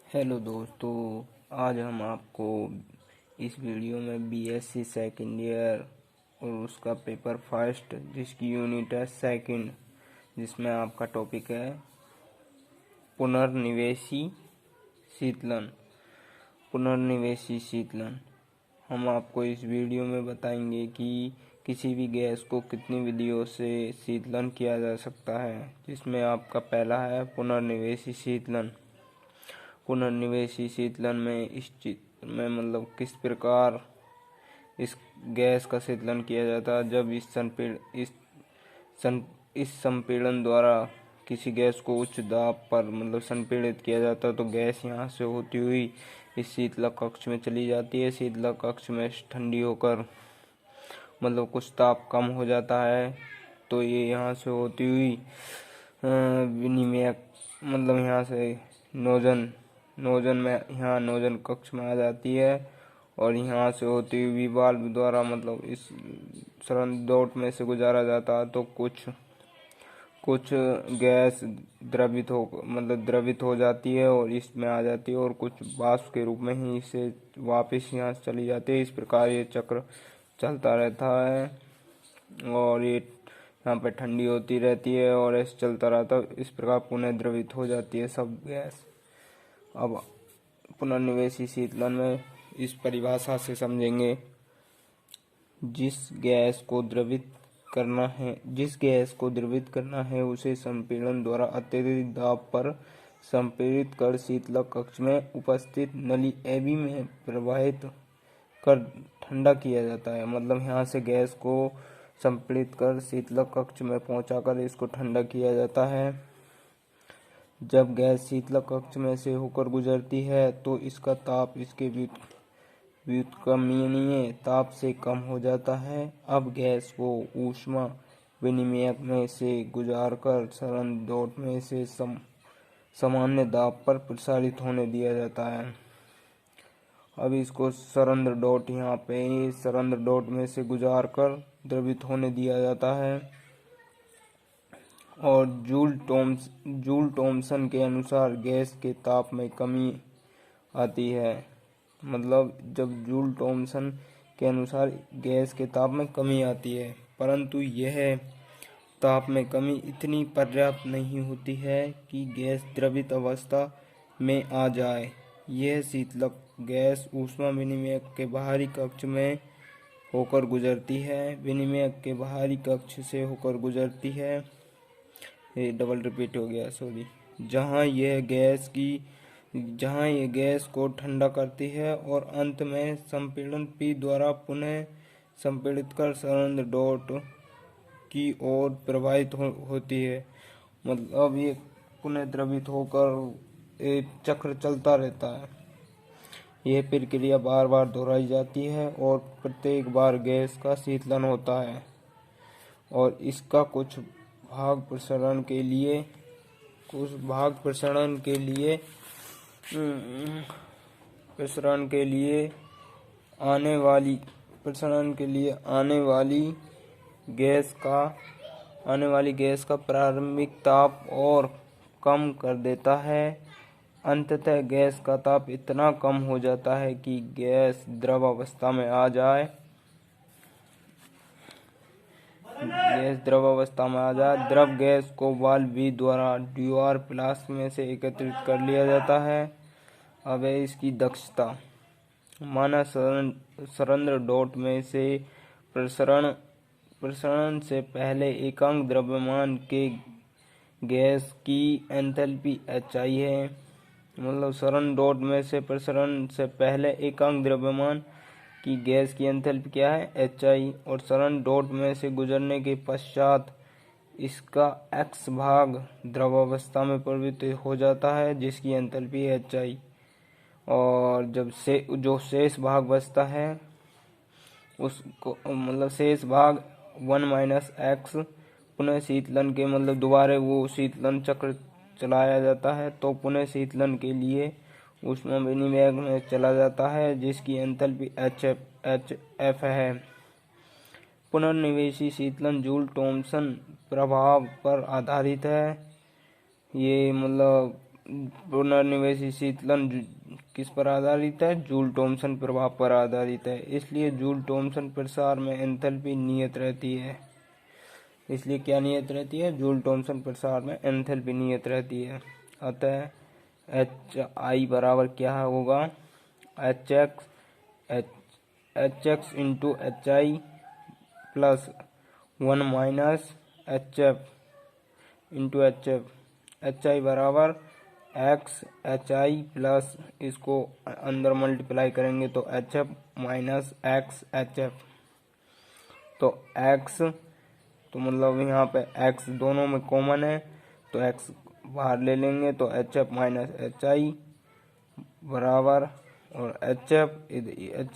Hello दोस्तों, आज हम आपको इस वीडियो में बीएससी सेकेंड ईयर और उसका पेपर फर्स्ट जिसकी यूनिट है सेकंड, जिसमें आपका टॉपिक है पुनर्निवेशी शीतलन। पुनर्निवेशी शीतलन हम आपको इस वीडियो में बताएंगे कि किसी भी गैस को कितनी विधियों से शीतलन किया जा सकता है, जिसमें आपका पहला है पुनर्निवेशी शीतलन। पुनर्निवेशी शीतलन में इस चित्र में किस प्रकार इस गैस का शीतलन किया जाता है। जब इस संपीड़न द्वारा किसी गैस को उच्च दाब पर संपीड़ित किया जाता है, तो गैस यहाँ से होती हुई इस शीतलक कक्ष में चली जाती है। शीतलक कक्ष में ठंडी होकर कुछ ताप कम हो जाता है, तो ये यहाँ से होती हुई विनिमयक यहाँ से नोजन में यहाँ नोजन कक्ष में आ जाती है, और यहाँ से होती हुई वाल्व द्वारा इस सरंध्र डॉट में से गुजारा जाता है। तो कुछ गैस द्रवित हो जाती है और इसमें आ जाती है, और कुछ वाष्प के रूप में ही इसे वापस यहाँ से चली जाती है। इस प्रकार ये चक्र चलता रहता है और ये यहाँ पे ठंडी होती रहती है और ऐसे चलता रहता है। इस प्रकार पुनः द्रवित हो जाती है सब गैस। अब पुनर्निवेशी शीतलन में इस परिभाषा से समझेंगे। जिस गैस को द्रवित करना है उसे संपीड़न द्वारा अत्यधिक दाब पर संपीड़ित कर शीतलक कक्ष में उपस्थित नली एबी में प्रवाहित कर ठंडा किया जाता है। यहाँ से गैस को संपीड़ित कर शीतलक कक्ष में पहुंचाकर इसको ठंडा किया जाता है। जब गैस शीतलक कक्ष में से होकर गुजरती है तो इसका ताप इसके व्युत्क्रमणीय ताप से कम हो जाता है। अब गैस को ऊष्मा विनिमयक में से गुजारकर सरंध्र डॉट में से सामान्य दाब पर प्रसारित होने दिया जाता है। अब इसको सरंध्र डॉट यहाँ पे सरंध्र डॉट में से गुजारकर द्रवित होने दिया जाता है। और जूल थॉमसन के अनुसार गैस के ताप में कमी आती है। जब जूल थॉमसन के अनुसार गैस के ताप में कमी आती है, परंतु यह ताप में कमी इतनी पर्याप्त नहीं होती है कि गैस द्रवित अवस्था में आ जाए। यह शीतलक गैस ऊष्मा विनिमयक के बाहरी कक्ष में होकर गुजरती है। विनिमयक के बाहरी कक्ष से होकर गुजरती है, ये डबल रिपीट हो गया, सॉरी। जहां यह गैस को ठंडा करती है और अंत में संपीड़न पी द्वारा पुनः संपीड़ित कर सरंध्र डॉट की ओर प्रवाहित होती है। ये पुनः द्रवित होकर एक चक्र चलता रहता है। यह प्रक्रिया बार बार दोहराई जाती है और प्रत्येक बार गैस का शीतलन होता है, और इसका कुछ भाग प्रसरण के लिए आने वाली गैस का प्रारंभिक ताप और कम कर देता है। अंततः गैस का ताप इतना कम हो जाता है कि गैस द्रव अवस्था में आ जाए। द्रव गैस को वाल्व बी द्वारा ड्यूआर फ्लास्क में से एकत्रित कर लिया जाता है। अब है इसकी दक्षता। माना सरंध्र डॉट में से प्रसरण से पहले एकांक द्रव्यमान के गैस की एंथैल्पी HI है। सरंध्र डॉट में से प्रसरण से पहले एकांक द्रव्यमान की गैस की एंथैल्पी क्या है, HI, और सरंध्र डॉट में से गुजरने के पश्चात इसका X भाग द्रवावस्था में परिवर्तित हो जाता है, जिसकी एंथैल्पी HI। और जब से जो शेष भाग बचता है उसको शेष भाग 1 - X पुनः शीतलन के दोबारा वो शीतलन चक्र चलाया जाता है, तो पुनः शीतलन के लिए ऊष्मा विनिमयक में चला जाता है, जिसकी एंथैल्पी HF है। पुनर्निवेशी शीतलन जूल थॉमसन प्रभाव पर आधारित है। ये पुनर्निवेशी शीतलन किस पर आधारित है? जूल थॉमसन प्रभाव पर आधारित है। इसलिए जूल थॉमसन प्रसार में एंथैल्पी नियत रहती है। इसलिए क्या नियत रहती है? जूल थॉमसन प्रसार में एंथैल्पी नियत रहती है। अतः एच आई बराबर क्या होगा? H x into H I plus 1 minus H F into H F. H I बराबर एक्स एच आई प्लस इसको अंदर मल्टीप्लाई करेंगे तो H F minus x H F. तो एक्स तो मतलब यहाँ पे एक्स दोनों में कॉमन है तो एक्स बाहर ले लेंगे तो एच एफ माइनस एच आई बराबर, और एच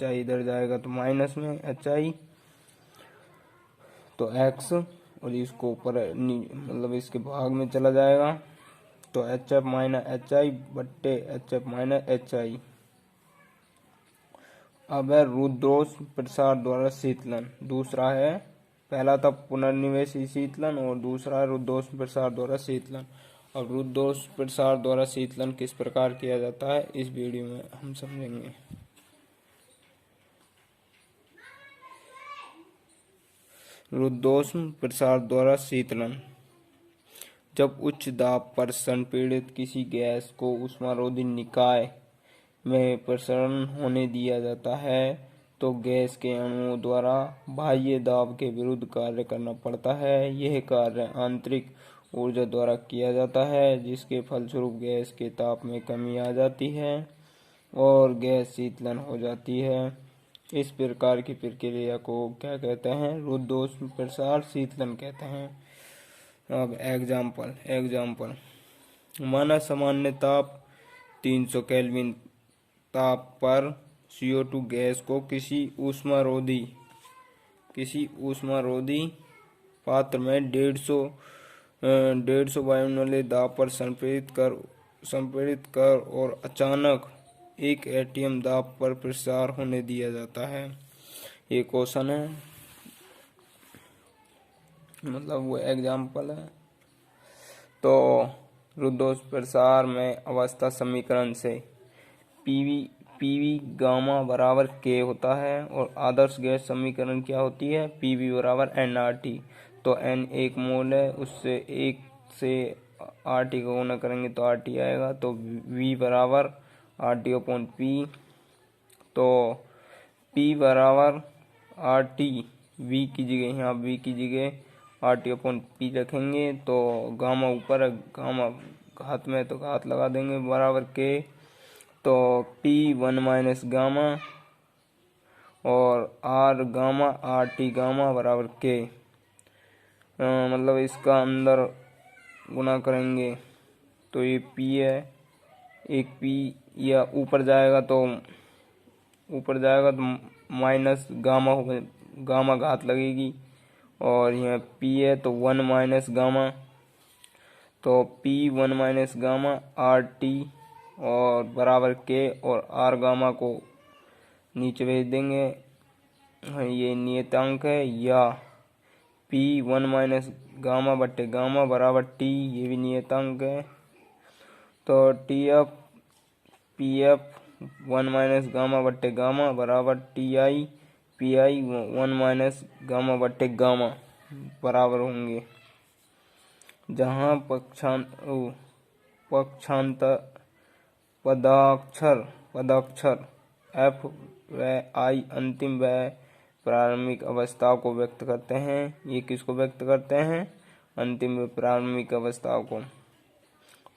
आई इधर जाएगा तो माइनस में एच आई, तो एक्स और इसको ऊपर मतलब इसके भाग में चला जाएगा तो H F minus H I बट्टे H F minus H I. अब है रुद्रोष प्रसार द्वारा शीतलन। दूसरा है, पहला था पुनर्निवेशी शीतलन और दूसरा है रुद्रोष प्रसार द्वारा शीतलन। अब रुद्रोष प्रसार द्वारा शीतलन किस प्रकार किया जाता है इस वीडियो में हम समझेंगे। रुद्रोष प्रसार द्वारा शीतलन। जब उच्च दाब पर संपीड़ित किसी गैस को ऊष्मारोधी निकाय में प्रसरण होने दिया जाता है तो गैस के अणुओं द्वारा बाह्य दाब के विरुद्ध कार्य करना पड़ता है। यह कार्य आंतरिक ऊर्जा द्वारा किया जाता है जिसके फलस्वरूप गैस के ताप में कमी आ जाती है और गैस शीतलन हो जाती है। इस प्रकार की प्रक्रिया को क्या कहते हैं? रुद्रोष प्रसार शीतलन कहते हैं। अब एग्जाम्पल माना सामान्य ताप 300 केल्विन ताप पर CO2 गैस को किसी ऊष्मारोधी पात्र में 150 वायुमंडलीय दाब पर संपीड़ित कर और अचानक 1 एटीएम दाब पर प्रसार होने दिया जाता है। ये क्वेश्चन है, मतलब वो एग्जाम्पल है। तो रुद्रोष प्रसार में अवस्था समीकरण से पीवी गामा बराबर के होता है और आदर्श गैस समीकरण क्या होती है? पीवी बराबर nRT। तो n एक मोल है, उससे 1 से RT को गुणा करेंगे तो RT आएगा। तो V बराबर RT अपॉन P। तो P बराबर RT, V की जगह यहाँ V की जगह RT अपॉन P रखेंगे तो गामा ऊपर है, गामा घात में तो घात लगा देंगे बराबर के। तो P 1 माइनस गामा और R गामा RT गामा बराबर के, मतलब इसका अंदर गुना करेंगे तो ये P है, एक P या ऊपर जाएगा तो माइनस गामा हो, गामा घात लगेगी और यहाँ P है तो 1 माइनस गामा, तो P 1 माइनस गामा RT और बराबर के, और R गामा को नीचे भेज देंगे, ये नियतांक है, या P 1 माइनस गामा बट्टे गामा बराबर T, ये भी नियतांक है। तो PF 1 माइनस गामा बट्टे गामा बराबर PI 1 माइनस गामा बट्टे गामा बराबर होंगे, जहाँ पदाक्षर F व I अंतिम व प्रारंभिक अवस्थाओं को व्यक्त करते हैं। ये किसको व्यक्त करते हैं? अंतिम व प्रारंभिक अवस्थाओं को।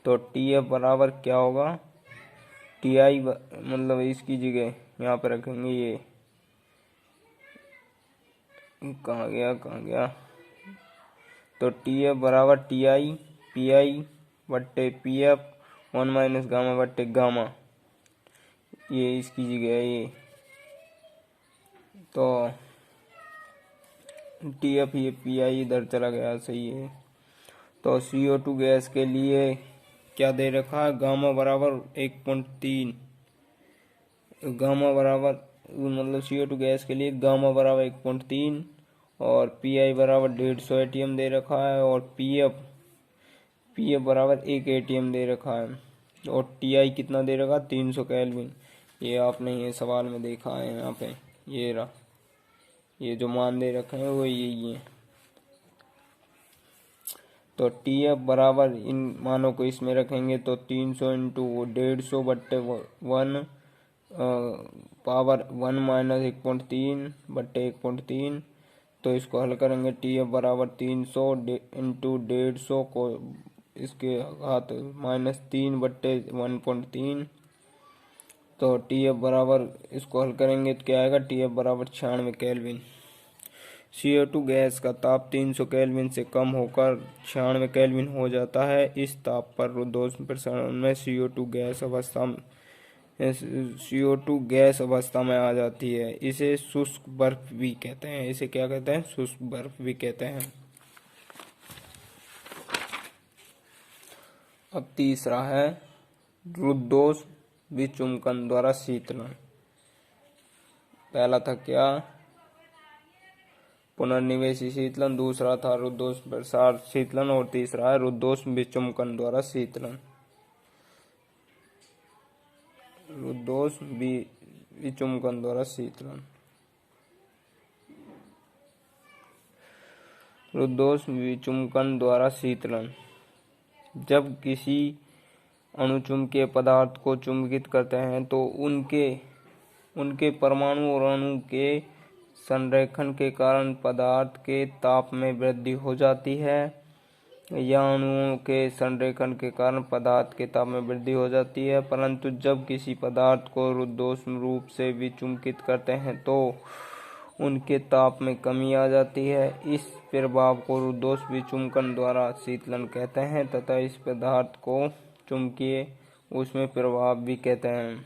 तो TF बराबर क्या होगा? TI मतलब इसकी जगह यहाँ पर रखेंगे, ये कहाँ गया। तो TF बराबर PI बट्टे PF 1 माइनस गामा बट्टे गामा, ये इसकी जगह है ये। तो TF ये PI इधर चला गया, सही है। तो CO2 गैस के लिए क्या दे रखा है? गामा बराबर 1.3, गामा बराबर मतलब CO2 गैस के लिए गामा बराबर 1.3 और PI बराबर 150 एटीएम दे रखा है और PF बराबर 1 एटीएम दे रखा है। और Ti कितना दे रखा 300 केल्विन। ये आपने ये सवाल में देखा है, यहाँ पे ये रहा, ये जो मान दे रखे हैं वो यही है। तो Tf बराबर इन मानों को इसमें रखेंगे तो 300 इंटू 150 बट्टे 1 पावर 1 माइनस 1.3 बट्टे 1.3। तो इसको हल करेंगे Tf बराबर 300 इंटू 150 को इसके घात -3 बट्टे 1.3। तो Tf बराबर इसको हल करेंगे तो क्या आएगा, Tf बराबर 96 केल्विन। CO2 गैस का ताप 300 केल्विन से कम होकर 96 केल्विन हो जाता है। इस ताप पर रुद्धोष्म प्रसरण में CO2 गैस अवस्था में आ जाती है। इसे शुष्क बर्फ भी कहते हैं। इसे क्या कहते हैं, शुष्क बर्फ भी कहते हैं। अब तीसरा है रुद्धोष्म विचुम्बकन द्वारा शीतलन। पहला था क्या, पुनर्निवेशी शीतलन, दूसरा था रुद्धोष्म प्रसार शीतलन और तीसरा है रुद्धोष्म विचुम्बकन द्वारा शीतलन। रुद्धोष्म विचुम्बकन द्वारा शीतलन। रुद्धोष्म विचुम्बकन द्वारा शीतलन, जब किसी अणुचुम्बकीय पदार्थ को चुंबकित करते हैं तो उनके परमाणु और अणु के संरेखन के कारण पदार्थ के ताप में वृद्धि हो जाती है, या अणुओं के संरेखन के कारण पदार्थ के ताप में वृद्धि हो जाती है। परंतु जब किसी पदार्थ को रुद्धोष्म रूप से विचुम्बित करते हैं तो उनके ताप में कमी आ जाती है। इस प्रभाव को रुद्धोष्म विचुम्बकन द्वारा शीतलन कहते हैं तथा इस पदार्थ को चुंबकीय ऊष्मीय प्रभाव भी कहते हैं।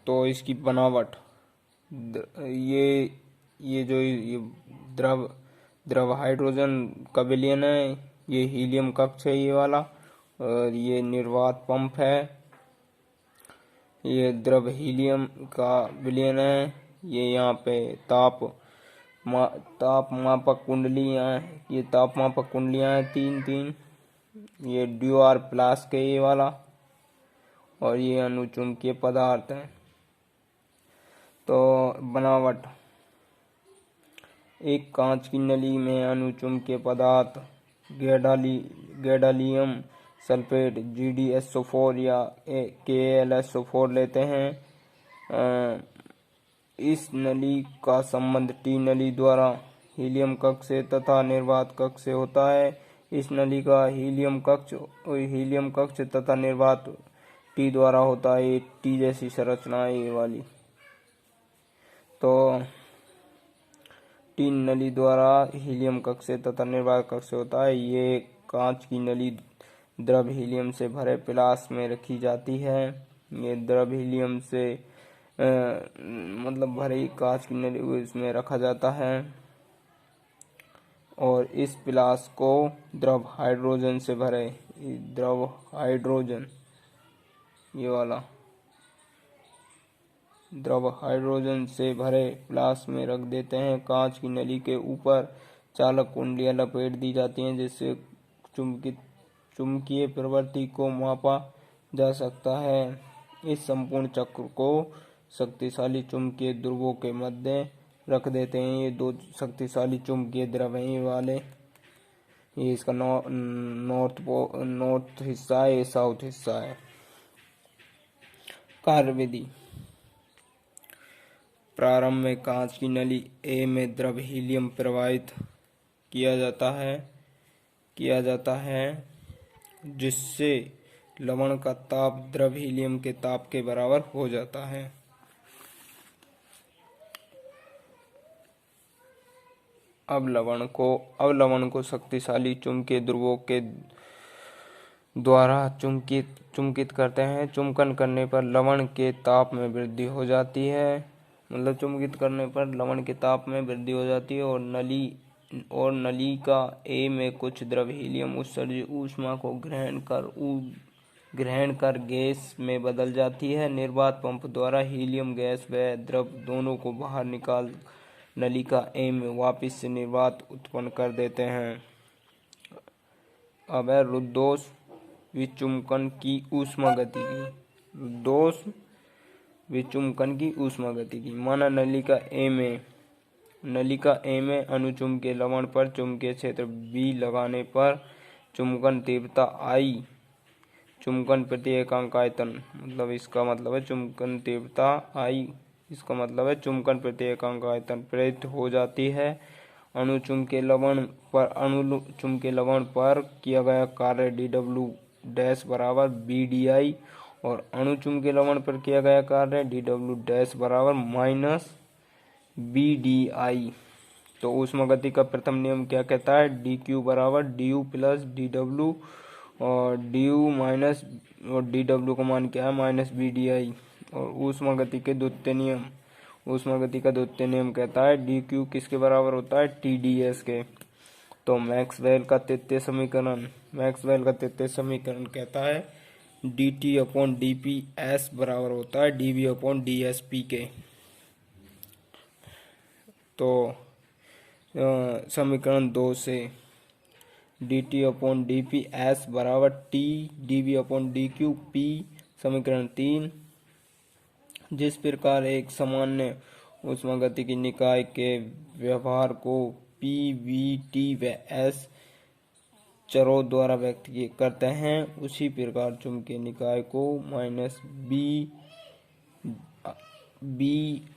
तो इसकी बनावट, ये जो ये द्रव हाइड्रोजन का विलयन है, ये हीलियम कक्ष है ये वाला, और ये निर्वात पंप है, ये द्रव हीलियम का विलयन है, ये यहाँ पे ताप मापक कुंडलियाँ, ये ताप मापक कुंडलियाँ हैं 3, ये ड्यूआर फ्लास्क है ये वाला, और ये अणुचुम्बकीय पदार्थ है। तो बनावट, एक कांच की नली में अणुचुम्बकीय पदार्थ गैडोलीनियम सल्फेट GdSO4 या KaLSO4 लेते हैं। इस नली का संबंध T नली द्वारा हीलियम कक्ष से तथा निर्वात कक्ष से होता है। इस नली का हीलियम कक्ष तथा निर्वात T द्वारा होता है। ये T जैसी संरचना है ये वाली। तो T नली द्वारा हीलियम कक्ष से तथा निर्वात कक्ष से होता है। ये कांच की नली द्रव हीलियम से भरे फ्लास्क में रखी जाती है। ये द्रव हीलियम से मतलब भरी कांच की नली इसमें रखा जाता है, और इस फ्लास्क को द्रव हाइड्रोजन से भरे, द्रव हाइड्रोजन ये वाला द्रव हाइड्रोजन से भरे फ्लास्क में रख देते हैं। कांच की नली के ऊपर चालक कुंडलियां लपेट दी जाती हैं जिससे चुंबकीय प्रवृत्ति को मापा जा सकता है। इस संपूर्ण चक्र को शक्तिशाली चुंबकीय ध्रुवों के मध्य रख देते हैं। ये दो शक्तिशाली चुंबकीय ध्रुव हैं ये वाले। ये इसका नॉर्थ हिस्सा है, ये साउथ हिस्सा है। कार्यविधि, प्रारंभ में कांच की नली A में द्रव हीलियम प्रवाहित किया जाता है जिससे लवण का ताप द्रव हीलियम के ताप के बराबर हो जाता है। अब लवण को शक्तिशाली चुंबकीय ध्रुवों के द्वारा चुंबकित करते हैं। चुंबकन करने पर लवण के ताप में वृद्धि हो जाती है, मतलब चुंबकित करने पर लवण के ताप में वृद्धि हो जाती है और नली का A में कुछ द्रव हीलियम उत्सर्जित ऊष्मा को ग्रहण कर गैस में बदल जाती है। निर्वात पंप द्वारा हीलियम गैस व द्रव दोनों को बाहर निकाल नली का A में वापस से निर्वात उत्पन्न कर देते हैं। अब है रुद्धोष्म विचुम्बकन की ऊष्मागतिकी। दोष विचुम्बकन की ऊष्मागतिकी। माना नलिका ए में अनुचुम्बकीय लवण पर चुंबकीय क्षेत्र B लगाने पर चुंबकन तीव्रता I, चुंबकन प्रति एकांक आयतन, मतलब इसका मतलब है चुंबकन तीव्रता I, इसका मतलब है चुंबकन प्रति एकांक आयतन प्रेरित हो जाती है। अनुचुंबकीय लवण पर किया गया कार्य dW डैश बराबर BDI और अणुचुंबकीय लवण पर किया गया कार्य dW डैश बराबर माइनस BDI। तो ऊष्मागति का प्रथम नियम क्या कहता है? dQ बराबर du प्लस dW और du माइनस और dW का मान क्या है? Minus BDI। और ऊष्मागति का द्वितीय नियम कहता है dQ किसके बराबर होता है? TdS के। तो मैक्सवेल का तृतीय समीकरण कहता है dt अपॉन dP S बराबर होता है dV अपॉन dsP के। तो समीकरण 2 से dt अपॉन dP S बराबर T dV upon dQ P। समीकरण 3, जिस प्रकार एक सामान्य ऊष्मागतिकी निकाय के व्यवहार को P, V, T व S चरों द्वारा व्यक्त करते हैं, उसी प्रकार चुंबकीय निकाय को माइनस B,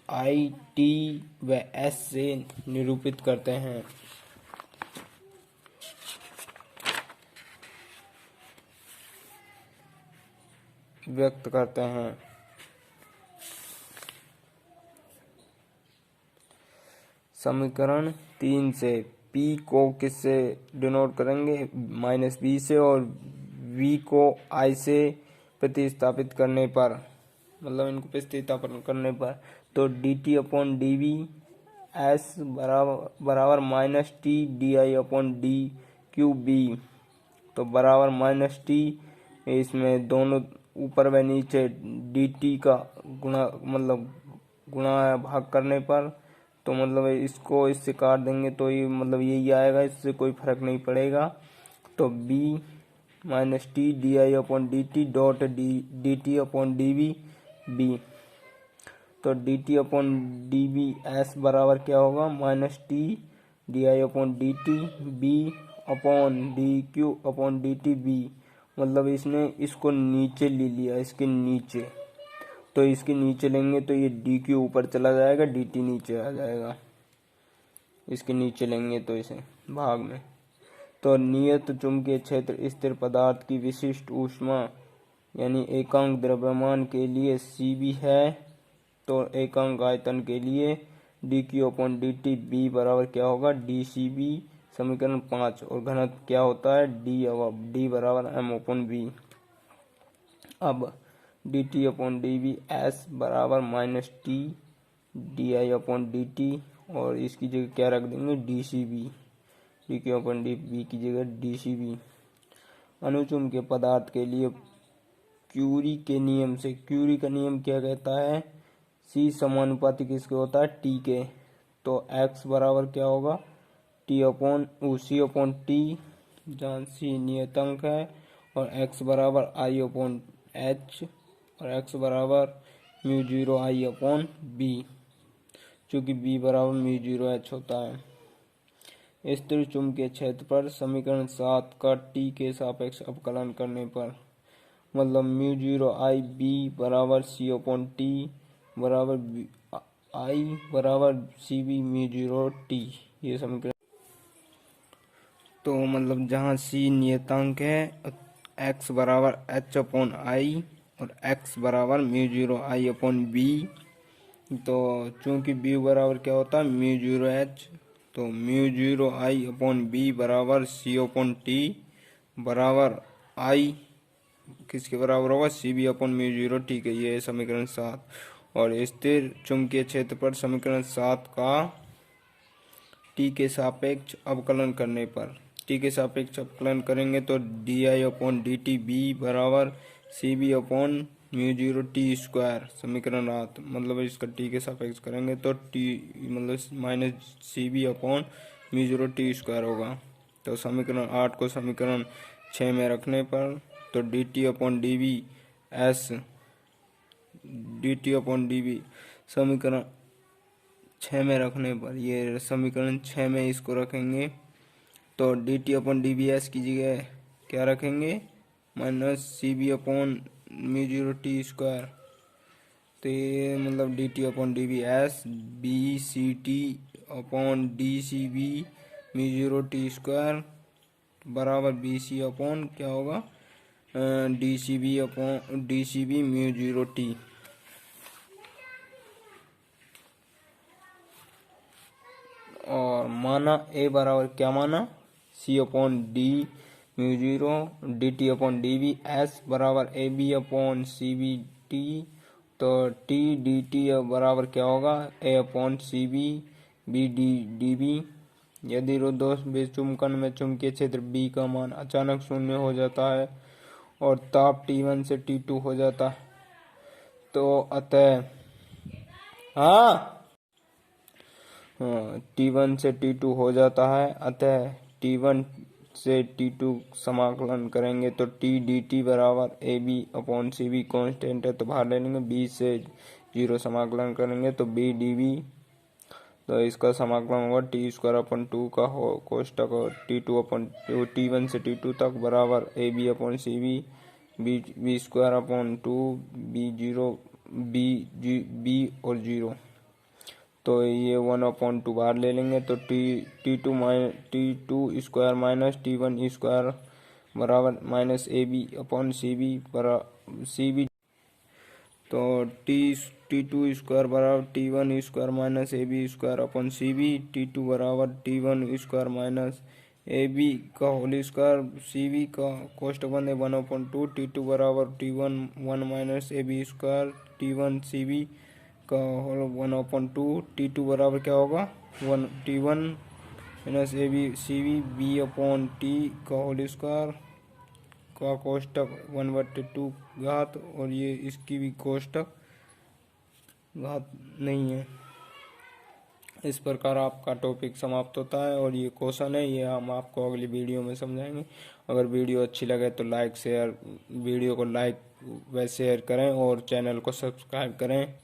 I, T व S से निरूपित करते हैं। व्यक्त करते हैं। समीकरण 3 से P को किससे डिनोट करेंगे? माइनस B से, और V को I से प्रतिस्थापित करने पर, मतलब इनको प्रतिस्थापन करने पर, तो dt अपॉन dV S बराबर minus T di upon dQB। तो बराबर माइनस T, इसमें दोनों ऊपर व नीचे dt का गुणा भाग करने पर, तो मतलब इसको इससे काट देंगे तो ये मतलब यही आएगा, इससे कोई फर्क नहीं पड़ेगा। तो B minus T di upon dt dot dt upon dV B। तो dt अपॉन dV S बराबर क्या होगा? Minus T di upon dt B upon dQ upon dt B। मतलब इसने इसको नीचे ले लिया, इसके नीचे, तो इसके नीचे लेंगे तो ये dQ ऊपर चला जाएगा, dt नीचे आ जाएगा। इसके नीचे लेंगे तो इसे भाग में। तो नियत चुंबकीय क्षेत्र स्थिर पदार्थ की विशिष्ट ऊष्मा यानी एकांक द्रव्यमान के लिए Cb है। तो एकांक आयतन के लिए dQ अपॉन dt B बराबर क्या होगा? dCB। समीकरण 5। और घनत्व क्या होता है? D बराबर M अपॉन B। अब dt अपॉन dV S बराबर minus T di upon dt, और इसकी जगह क्या रख देंगे? dCB। dQ अपॉन dV की जगह dCB। अनुचुंबकीय पदार्थ के लिए क्यूरी के नियम से, क्यूरी का नियम क्या कहता है? C समानुपाती किसके होता है? T के। तो X बराबर क्या होगा? C अपॉन T, जहाँ C नियतांक है, और X बराबर I अपॉन H, और X बराबर म्यू 0 I अपॉन B, चूँकि B बराबर म्यू 0 H होता है। स्थिर चुंबकीय क्षेत्र पर समीकरण 7 का T के सापेक्ष अवकलन करने पर, मतलब म्यू 0 I B बराबर C अपॉन T बराबर I बराबर CB म्यू 0 T, ये समीकरण। तो मतलब जहाँ C नियतांक है, X बराबर H अपॉन I और X बराबर म्यू 0 I अपॉन B। तो चूँकि B बराबर क्या होता है? म्यू 0 H, तो म्यू 0 I अपॉन B बराबर C अपॉन T बराबर I किसके बराबर होगा? CB अपॉन म्यू 0 T के। ये समीकरण 7। और स्थिर चुंबकीय क्षेत्र पर समीकरण 7 का T के सापेक्ष अवकलन करने पर, T के सापेक्ष अवकलन करेंगे तो di अपॉन dt B बराबर CB upon mu 0 T square. समीकरण 8, मतलब इसका T के सापेक्ष करेंगे तो T मतलब minus CB upon mu 0 T square होगा। तो समीकरण 8 को समीकरण 6 में रखने पर तो D T upon D B समीकरण 6 में रखने पर, ये समीकरण 6 में इसको रखेंगे तो D T upon D B S की जगह क्या रखेंगे, minus C B upon mu zero T square. तो ये मतलब D T upon D B S B C T upon D C B mu zero T square बराबर B C upon क्या होगा, D C B upon D C B mu zero T. और माना A बराबर क्या माना, C upon D mu zero D T upon D B S बराबर A B upon C B T. तो T D T बराबर क्या होगा, A upon C B B D D B. यदि रुद्धोष्म विचुम्बकन में चुंबकीय क्षेत्र बी का मान अचानक शून्य हो जाता है और ताप T1 से T2 हो जाता है तो अतः T1 से T2 हो जाता है, अतः T1 से T2 समाकलन करेंगे तो टी डी टी बराबर A B upon C B constant है तो बाहर ले लेंगे, बी से 0 समाकलन करेंगे तो बी डी बी। तो इसका समाकलन होगा टी स्क्वायर अपन 2 का हो कोष्टक T2 अपन T1 से T2 तक बराबर A B upon C B B square upon 2 B 0 B और 0। तो ये 1/2 बाहर ले लेंगे तो T two square minus T1 square बराबर minus A B upon C B. तो T2 स्क्वायर बराबर T1 square minus A B square upon C B. T2 बराबर T1 square minus A B का होल स्क्वायर सी बी का कोष्टक बंद 1/2। T2 बराबर T1 1 minus A B square T1 C B का whole 1/2। T2 बराबर क्या होगा, T1 minus A B C B B upon T का होल स्क्वायर का कोष्टक 1/2 घात, और ये इसकी भी कोष्टक घात नहीं है। इस प्रकार आपका टॉपिक समाप्त होता है और ये क्वेश्चन है, ये हम आपको अगली वीडियो में समझाएंगे। अगर वीडियो अच्छी लगे तो वीडियो को लाइक व शेयर करें और चैनल को सब्सक्राइब करें।